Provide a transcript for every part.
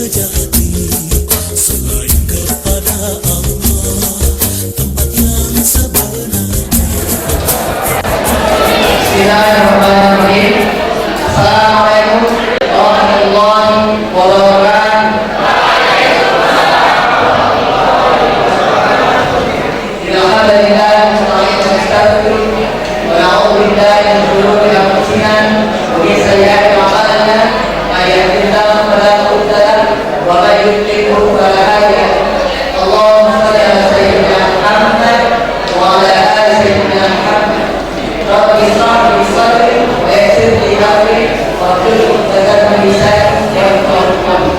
sejati selain kepada Allah, tempat yang sebenarnya. Bismillahirrahmanirrahim. Assalamualaikum warahmatullahi wabarakatuh. Alhamdulillah, wa na'udzu billahi min shururi anfusina wa min sayyiati a'malina. May yahdihillahu fala mudilla lahu wa may yudlil fala hadiya lahu. Allahumma shalli ala sayyidina Muhammad wa ala ali sayyidina Muhammad. Rabbi ishrah li sadri wa yassir li amri wahlul 'uqdatam min lisani yafqahu qawli.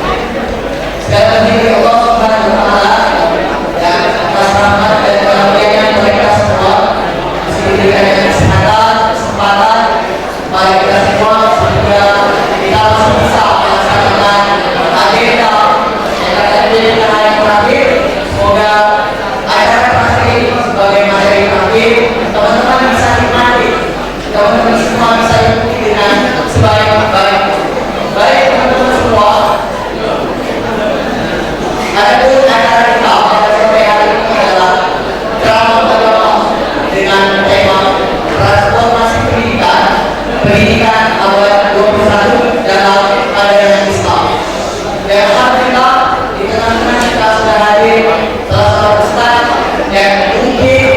Sekali lagi Allah Subhanahu wa taala yang atas rahmat dan karunia mereka semua diberikan kesempatan, mari kita semua sehingga kita langsung bisa melaksanakan agenda yang akan menjadi hari terakhir. Semoga acara terakhir ini sebagai materi terakhir teman-teman bisa nikmati, teman-teman semua bisa ikuti dengan sebaik-baiknya. Baik teman-teman semua, adapun acara kita pada sore hari ini adalah drama agama dengan tema transformasi pendidikan abad 21 dalam ajaran Islam. Dan alhamdulillah di tengah-tengah kita sudah hadir salah satu ustaz yang mungkin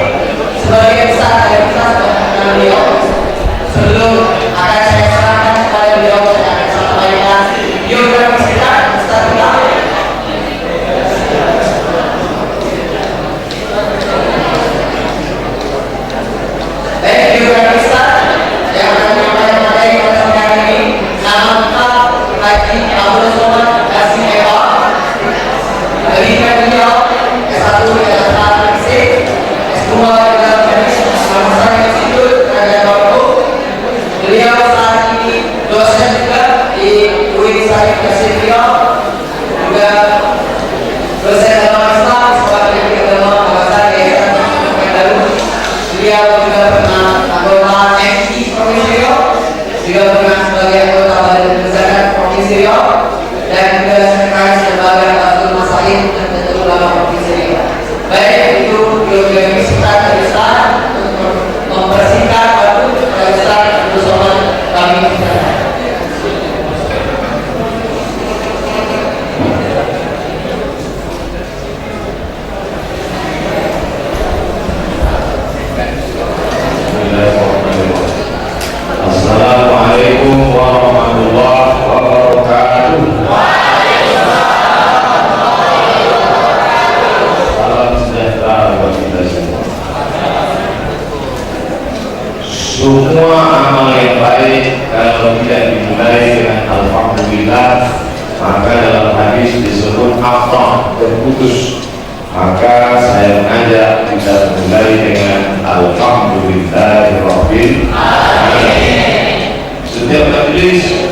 sebagian besar dari kita sudah mengenal beliau. Sebelum akan saya serahkan kepada beliau, saya akan sampaikan biografi kita Ustaz kita. Biografi Ustaz yang akan menyampaikan materi pada sore hari ini. Nama lengkap Haji Abdul Somad Kasih Ewa. Pendidikan beliau S1 di Dalam Fisik, S2 di Dalam Medis, Mahasiswa Institut Kerajaan Maroko. Beliau saat ini dosen juga di UIN Syarif Kasih Riau, juga dosen agama Islam di Sekolah Pendidikan Agama Kawasan Yayasan Pekanbaru. Beliau juga pernah anggota MI Provinsi Riau, juga pernah sebagai anggota Badan Kebijakan Provinsi Riau, dan juga sekretaris lembaga Fathul Masail dan Tentu Ulama Provinsi Riau. Baik, itu biografi singkat dari Ustaz. Untuk mempersingkat waktu dari Ustaz Abdul Somad, kami persilakan. Assalamualaikum warahmatullahi wabarakatuh. Salam sejahtera bagi kita semua. Semua amal yang baik kalau tidak dimulai dengan alhamdulillah, maka dalam hadis disebut afrah, terputus. Maka saya mengajak kita mulai dengan alhamdulillahirabbil alamin. Setiap majlis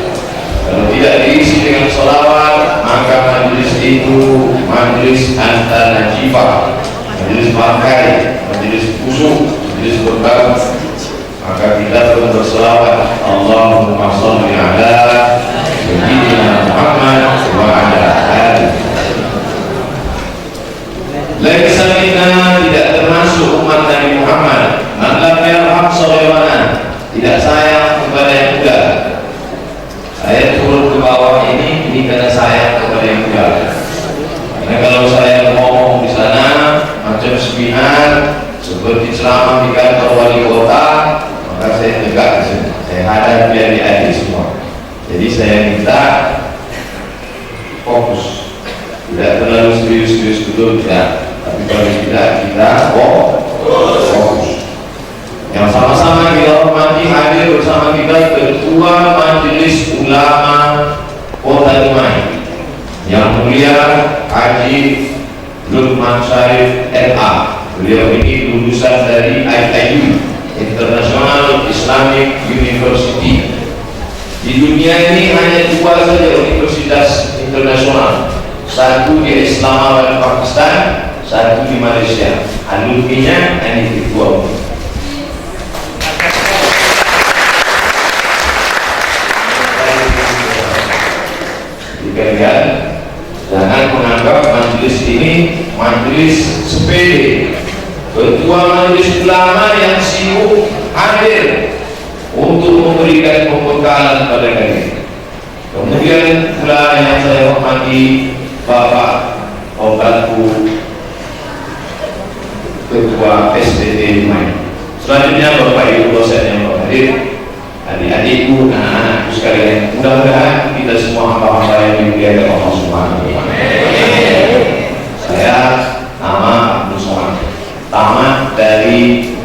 kalau tidak diisi dengan salawat, maka majlis itu majlis antara najifah, majlis bangkai, majlis busuk, majlis berbau. Maka kita perlu bersalawat, Allahumma sholli ala sayyidina Muhammad wa ala alihi. Laisa minna, tidak termasuk umat Nabi Muhammad man lam yarham shaghairana, tidak sayang kepada yang muda. Saya turun ke bawah ini karena sayang kepada yang muda. Karena kalau saya ngomong di sana macam seminar seperti ceramah di kantor wali kota, maka saya tegak di sini. Saya hadapi adik-adik semua. Jadi saya minta fokus, tidak terlalu serius-serius dulu, tidak. Tapi kalau tidak, kita fokus. Yang sama-sama kita hormati, hadir bersama kita Ketua Majelis Ulama Kota Dumai yang mulia Haji Lukman Syarif LA. Beliau ini lulusan dari IIU, International Islamic University. Di dunia ini hanya dua saja universitas internasional, satu di Islamabad Pakistan, satu di Malaysia. Alumninya hanya di dua. Dikalian Jangan menganggap majelis ini majelis sepele. Ketua majelis ulama yang sibuk hadir untuk memberikan pembekalan pada kalian. Kemudian pula yang saya hormati Bapak pembantu Ketua SDT Lumai. Selanjutnya Bapak Ibu dosen yang berhadir, adik-adikku, anak-anakku sekalian, mudah-mudahan kita semua hamba-hamba yang dimuliakan Allah Subhanahu wa Ta'ala. Saya nama Abdul Somad, tamat dari,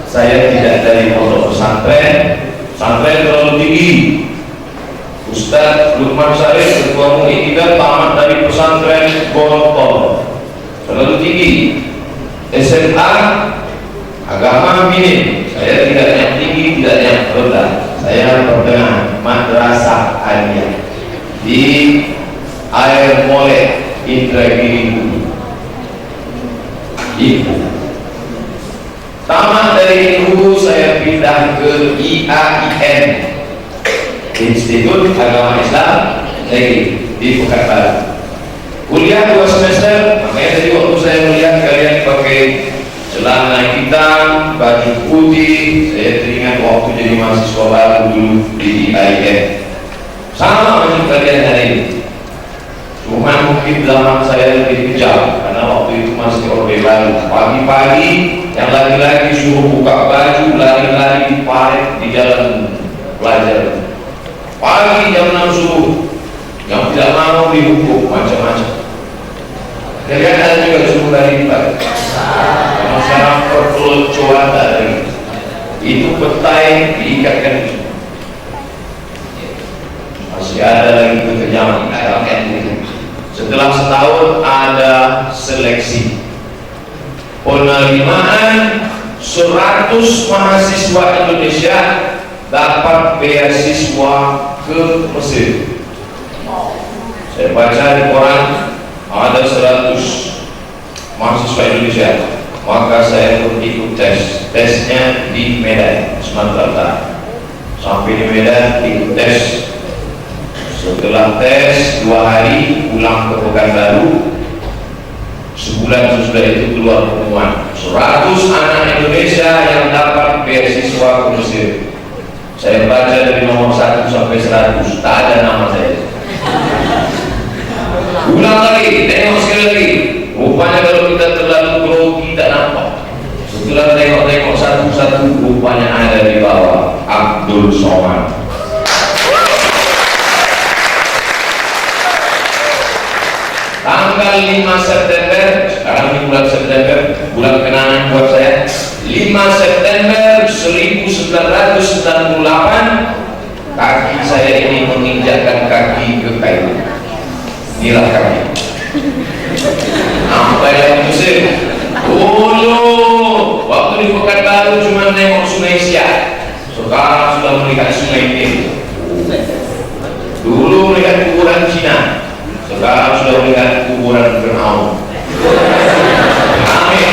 saya tidak dari pondok pesantren, pesantren terlalu tinggi. Ustaz Lukman Syarif, ketua MUI kita tamat dari pesantren Gontor, terlalu tinggi. SMA agama minim, saya tidak yang tinggi, tidak yang rendah, saya pertengahan, madrasah aliyah di Air Molek, Indragiri, Ibu. Tamat dari Ibu saya pindah ke IAIN, Institut Agama Islam Negeri di Pekanbaru. Kuliah 2 semester, makanya tadi waktu saya melihat kalian pakai celana hitam, baju putih, saya teringat waktu jadi mahasiswa baru dulu di IAIN. Sama macam kalian hari ini, cuma mungkin zaman saya lebih kejam karena waktu itu masih orde baru. Pagi-pagi yang laki-laki suruh buka baju, lari-lari di paret di jalan pelajar. Pagi jam 6 subuh, yang tidak mau dihukum macam-macam. Kalian ada juga suruh lari di paret. Karena sekarang perpeloncoan dari itu petai diikatkan. Masih ada lagi kekejaman. Setelah setahun ada seleksi penerimaan 100 mahasiswa Indonesia dapat beasiswa ke Mesir. Saya baca di koran ada 100 mahasiswa Indonesia, maka saya pun ikut tesnya di Medan, Sumatera Utara. Sampai di Medan ikut tes. Setelah tes 2 hari pulang ke Pekanbaru. Sebulan sesudah itu keluar pengumuman 100 anak Indonesia yang dapat beasiswa ke Mesir. Saya baca dari nomor 1 sampai 100, tak ada nama saya. Ulang lagi, tengok sekali lagi. Rupanya kalau kita terlalu grogi tak nampak. Setelah tengok-tengok satu-satu, rupanya ada di bawah Abdul Somad. Tanggal 5 September, sekarang di bulan September, bulan kenangan buat saya. 5 September 1998, kaki saya ini menginjakkan kaki ke kayu. Inilah kaki. Sampai dari Mesir. Dulu waktu di Pekanbaru cuma nengok Sungai Siak. Sekarang sudah melihat Sungai Nil. Dulu melihat kuburan Cina. Sekarang sudah melihat kuburan Fir'aun. Amin.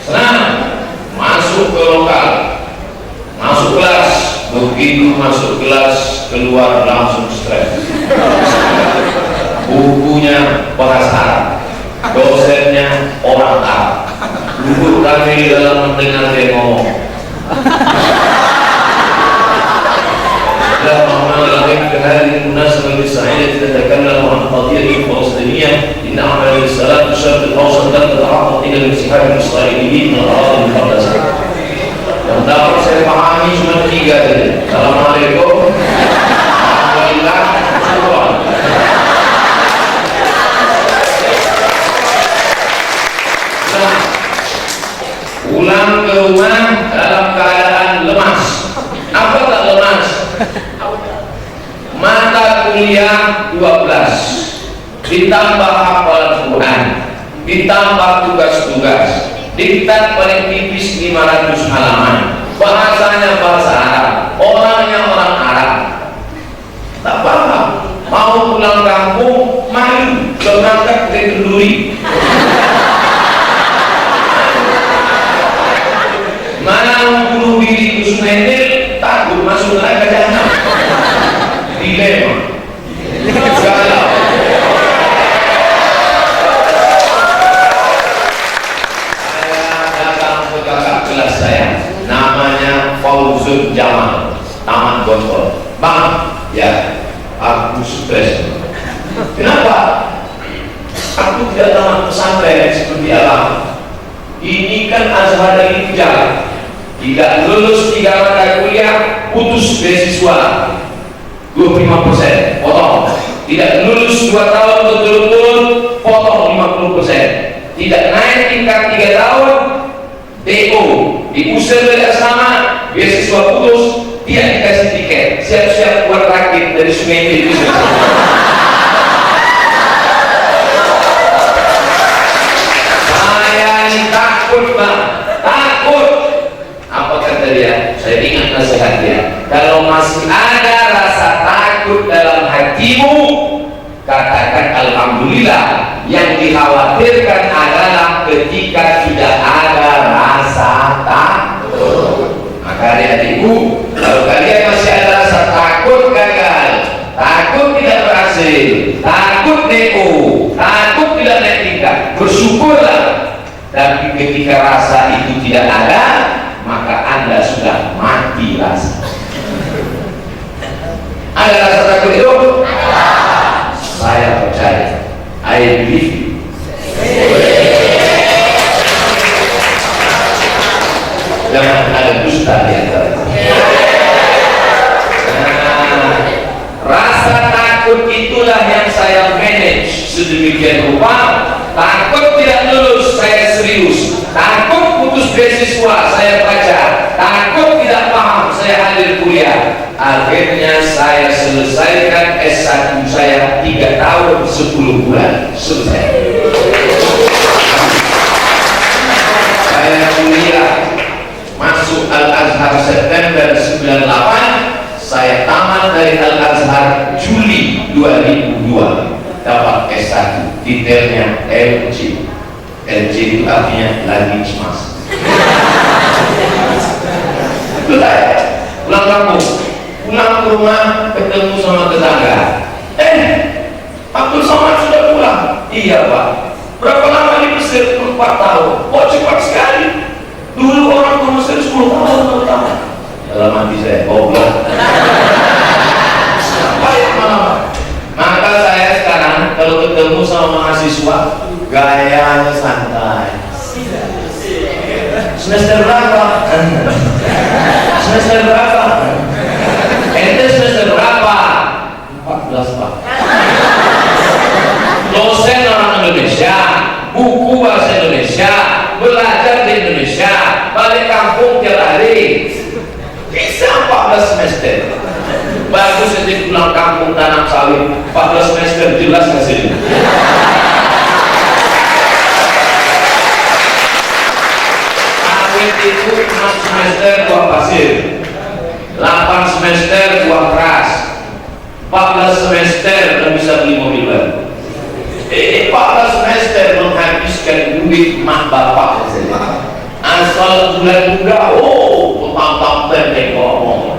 Senang. Masuk ke lokal, masuk kelas. Begitu masuk kelas, keluar langsung stres. Bukunya bahasa Arab, dosennya orang Arab. Duduk kami dalam mendengar dia ngomong. هذه المناسبة السعيدة تتكلم عن قضية فلسطينية إن عمل السلام في الشرق الأوسط لم تتعرض إلى الانسحاب الإسرائيليين من الأراضي المقدسة. Yang dapat saya pahami cuma 3 saja. Assalamualaikum, alhamdulillah, syukur. Pulang ke rumah dalam keadaan lemas. Apa tak lemas? Mata kuliah 12, ditambah hafalan Quran, ditambah tugas-tugas, diktat paling tipis 500 halaman, bahasanya bahasa Arab, orangnya orang Arab. Tak paham. Mau pulang kampung, malu, berangkat ke Kenduri. Mana mau bunuh diri ke Sungai Nil, takut masuk neraka jahanam. dilema. Galau. Saya datang ke kakak kelas saya, namanya Fauzul Jamal, Taman Gontor. Bang, ya, aku stres. Kenapa? Aku tidak tamat pesantren seperti alam. Ini kan Azhar lagi kejar. Tidak lulus 3 mata kuliah, putus beasiswa 25%, potong. Tidak lulus 2 tahun betul-betul, potong 50%. Tidak naik tingkat 3 tahun, DO, diusir dari asrama, beasiswa putus, tidak dikasih tiket. Siap-siap buat rakit dari Sungai Nil. Takut bang, takut. Apa kata dia? Saya ingat nasihat dia. Kalau masih ada rasa takut dalam hatimu, katakan alhamdulillah. Yang dikhawatirkan adalah ketika tidak ada rasa takut. Maka adik-adikku, kalau kalian masih ada rasa takut gagal, takut tidak berhasil, takut neko, takut tidak naik tingkat, bersyukurlah. Tapi ketika rasa itu tidak ada, maka Anda sudah mati rasa. Ada rasa takut itu? Saya percaya. I believe you. Jangan ada dusta di antara. Rasa takut itulah yang saya manage sedemikian rupa. Takut tidak lulus, saya serius. Takut putus beasiswa, saya baca. Takut tidak paham, saya hadir kuliah. Akhirnya saya selesaikan S1 saya 3 tahun 10 bulan. Selesai. Saya kuliah masuk Al-Azhar September 98. Saya tamat dari Al-Azhar Juli 2002. Dapat S1, titelnya LC. LC itu artinya lagi cemas. Betul, pulang kampung, pulang ke rumah, ketemu sama tetangga. Abdul Somad sudah pulang. Iya pak. Berapa lama di Mesir? 4 tahun. Oh cepat sekali. Dulu orang ke Mesir 10 tahun pertama. Dalam hati saya, oh pulang. Baik malam. Maka saya sekarang kalau ketemu sama mahasiswa, gayanya santai. Semester berapa? Semester berapa? Ente semester berapa? 14 pak. Dosen orang Indonesia, buku bahasa Indonesia, belajar di Indonesia, balik kampung tiap hari. Bisa 14 semester. Bagus nanti pulang kampung tanam sawit 14 semester jelas hasilnya. Sawit itu 6 semester buah pasir, 8 semester buah keras, 14 semester dan bisa beli mobil baru. 14 semester menghabiskan duit mak bapak saja. Asal bulan muda, oh tentang pendek ngomong.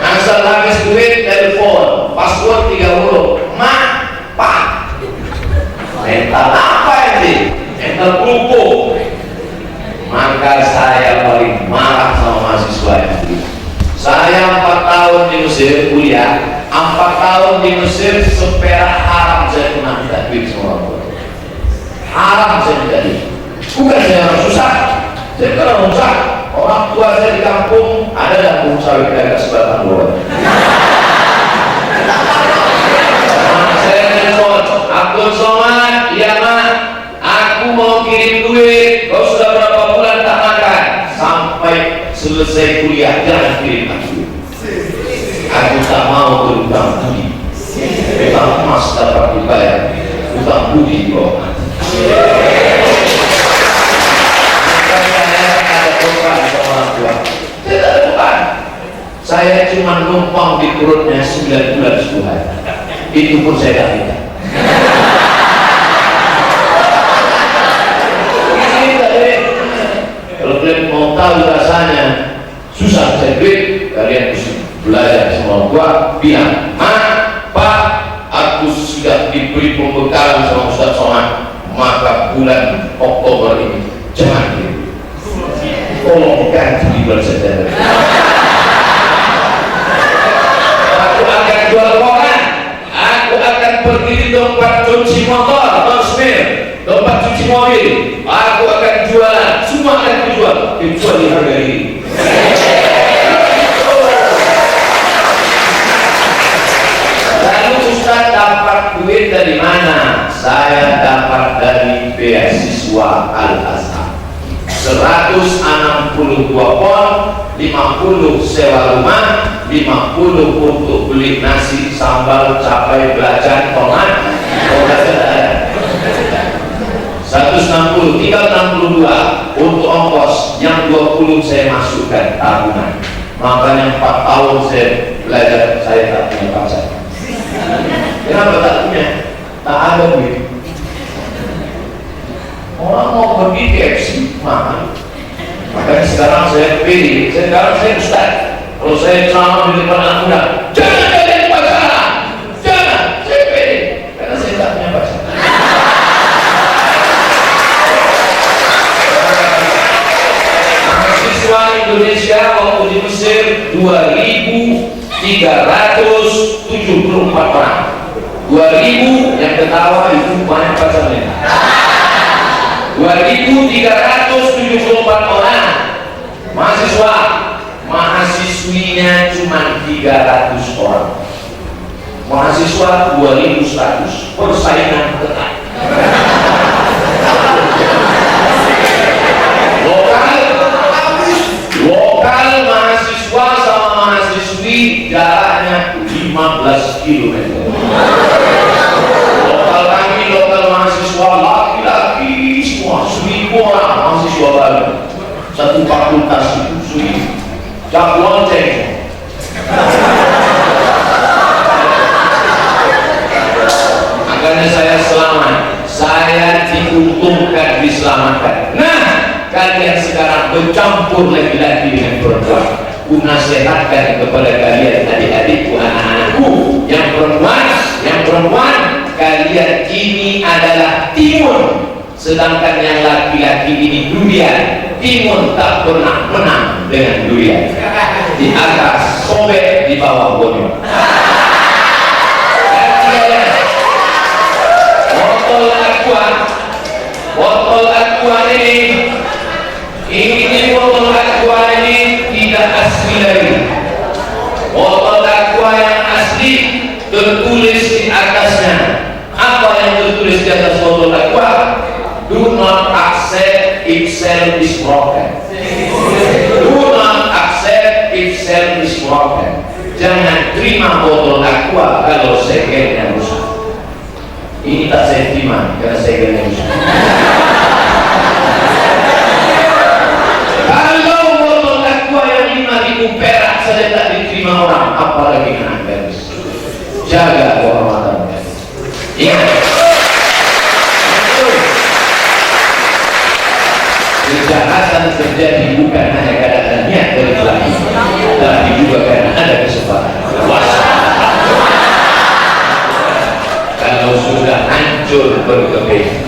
Asal habis duit telepon, password 30, mak, pak. Mental apa ini? Mental pupuk. Maka saya paling marah sama mahasiswa ini. Saya 4 tahun di Mesir kuliah, 4 tahun di Mesir seperak haram saya pernah minta duit sama orang tua. Haram saya minta duit. Bukan saya orang susah. Saya bukan orang susah. Orang tua saya di kampung ada yang pengusaha agak sebatang doang. Saya telepon, Abdul Somad, iya mak, aku mau kirim duit. Kau sudah berapa bulan tak makan? Sampai selesai kuliah jangan kirim aku. Aku tak mau berutang budi. Utang emas dapat dibayar, utang budi kau mati. Saya cuma numpang di perutnya 9 bulan 10 hari. Itu pun saya tak minta. Kalau kalian mau tahu rasanya susah cari duit, kalian mesti belajar sama gua, bilang, Ma, Pak, aku sudah diberi pembekalan sama Ustaz Somad, maka bulan Oktober ini jangan duit, tolong diganti di bulan September. Aku akan jual koran, aku akan pergi di tempat cuci motor, tempat cuci mobil, aku akan jualan, semua akan dijual kecuali harga ini. Lalu Ustaz dapat duit dari mana? Saya dapat dari beasiswa Al-Azhar. 162 pon, 50 sewa rumah, 50 untuk beli nasi, sambal, cabai, belajar, tomat, 160, tinggal 62 untuk ongkos, yang 20 saya masukkan tabungan. Makanya 4 tahun saya belajar, saya tak punya pacar. Kenapa tak punya? Tak ada duit. Orang mau pergi KFC mahal. Makanya sekarang saya pilih, sekarang saya Ustaz. Kalau saya ceramah di depan anak muda, jangan kalian pacaran, jangan, saya pilih, karena saya tak punya pacar. Mahasiswa Indonesia waktu di Mesir 2.374 orang. 2.000 yang ketawa itu banyak pacarnya. 2.374 orang mahasiswa, mahasiswinya cuma 300 orang, mahasiswa 2.100, persaingan ketat. Lokal mahasiswa sama mahasiswi jaraknya 15 km. Lokal kami, lokal mahasiswa laki-laki semua, 1.000 orang mahasiswa baru, satu fakultas itu 1.000, jak lonceng. Makanya saya selamat, saya diuntungkan, diselamatkan. Nah, kalian sekarang bercampur laki-laki dengan perempuan. Ku nasihatkan kepada kalian, adik-adikku, anak-anakku yang perempuan, kalian ini adalah timun, sedangkan yang laki-laki ini durian. Timun tak pernah menang dengan durian. Di atas sobek, di bawah bonyok. Botol aqua ini botol aqua ini tidak asli lagi. Botol aqua yang asli tertulis di atasnya. Apa yang tertulis di atas botol aqua? Do not accept if cell is broken. Do not accept if cell is broken. Jangan terima botol aqua kalau segelnya rusak. Ini tak saya terima karena segelnya rusak. Kalau botol aqua yang 5.000 perak saja tak diterima orang, apalagi anak gadis. Jaga kehormatan. Ingat, kejahatan terjadi bukan hanya karena niat dari pelaku, tapi juga karena ada kesempatan. Kalau sudah hancur berkeping,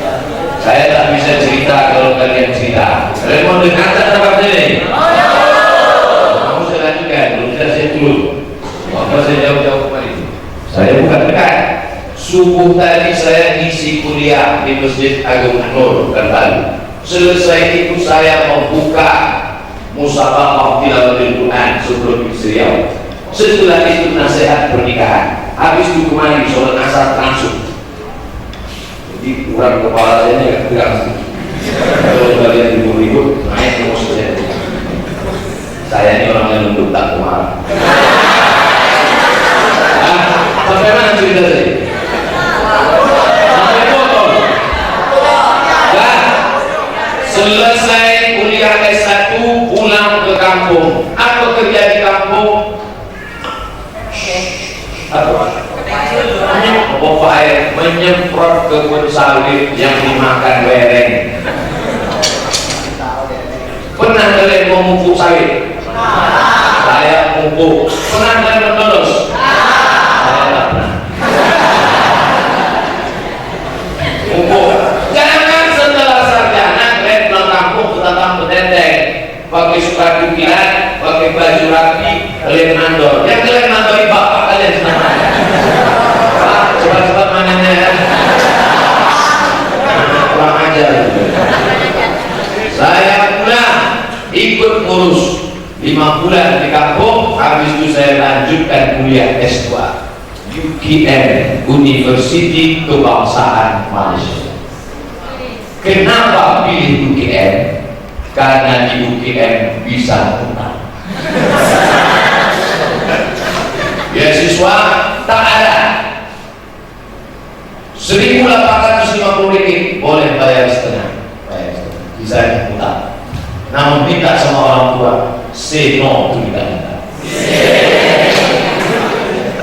saya tak bisa cerita kalau kalian cerita. Kalian mau dengar tak tempat ini? Kamu saya lanjutkan, belum saya turun. Maka saya jauh-jauh kembali. Saya bukan dekat. Subuh tadi saya ngisi kuliah di Masjid Agung An-Nur dan Bali. Selesai itu saya membuka musabaqah tilawatil Quran sebelum Riau. Setelah itu nasihat pernikahan. Habis itu kemarin sholat asar langsung. Jadi kurang kepala saya ini agak tegang. Kalau kalian ribut-ribut naik emosi saya. Saya ini orang yang lembut tak kemarah. Sampai mana cerita tadi? Sampai botol. Dan selesai kuliah S1 pulang ke kampung. Apa kerja di kampung? Pompa air menyemprot kebun sawit yang dimakan bereng. Pernah kalian memupuk sawit? Saya mukul. Pernah kalian terus? Saya tak pernah. Mukul. Jangan setelah sarjana kalian pulang kampung ke tatang petenteng, pakai sepatu kilat, pakai baju rapi, kalian nandor. Yang kalian nandori bapak kalian senang. Pak, cepat-cepat mananya ya. Kurang ajar. Saya pulang ikut ngurus 5 bulan di kampung, habis itu saya lanjutkan kuliah S2 UKM, University Kebangsaan Malaysia. Kenapa pilih UKM? Karena di UKM bisa utang. Beasiswa tak ada. 1.850 ringgit boleh bayar setengah. Bisa utang. Namun minta sama orang tua, say no to minta.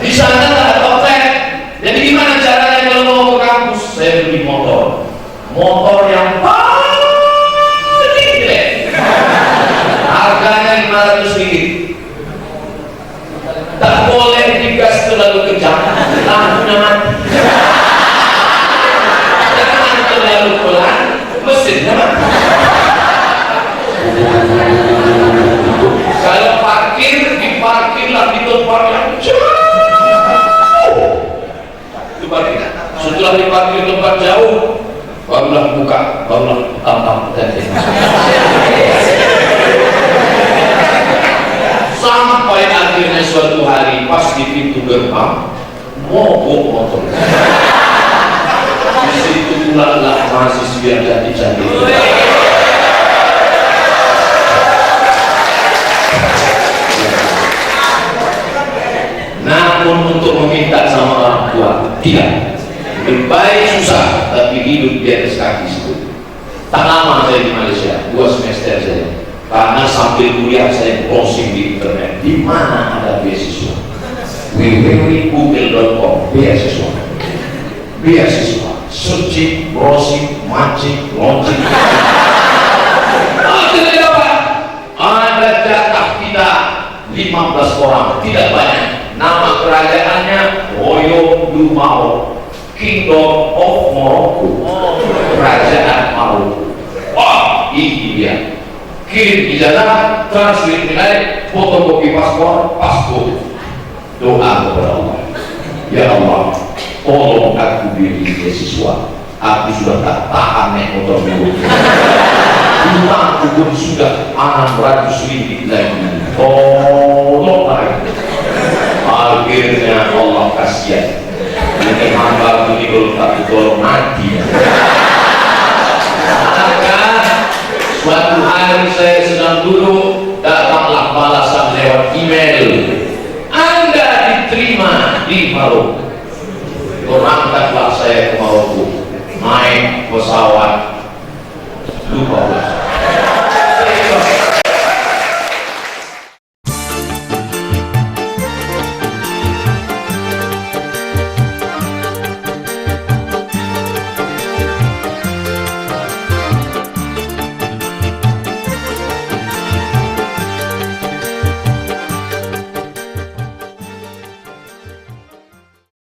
Di sana tak ada topeng. Jadi gimana caranya kalau mau ke kampus? Saya beli motor yang paling gede, harganya 500 ringgit. Tak boleh digas terlalu kencang, lampunya mati. Jangan terlalu pelan, mesinnya mati. Kalau parkir, diparkirlah di tempat yang jauh. Itu parkir. Setelah diparkir tempat jauh, barulah buka, barulah tampang tadi. Sampai akhirnya suatu hari pas di pintu gerbang, mogok motor. Di situ pula lah mahasiswa yang cantik-cantik. Namun untuk meminta sama orang tua tidak. Lebih baik susah tapi hidup di atas kaki itu. Tak lama saya di Malaysia, 2 semester saja. Karena sambil kuliah saya browsing di internet, di mana ada beasiswa. www.google.com beasiswa, searching, browsing, mancing, launching. Tidak dapat. Ada jatah kita 15 orang, tidak banyak. Nama kerajaannya Royal Blue Mao, Kingdom of Morocco, kerajaan Maroko. Wah, ini dia. Kirim ijazah, translate nilai, fotokopi paspor, doa kepada Allah. Ya Allah, tolong aku beri beasiswa. Aku sudah tak tahan naik motor dulu. Hutangku pun sudah 600 ringgit lagi. Tolong lagi. Akhirnya Allah kasihan. Ini hamba ini kalau tak ditolong mati. Maka suatu hari saya sedang duduk, datanglah balasan lewat email. Anda diterima di Maroko. Berangkatlah saya ke Maroko, naik pesawat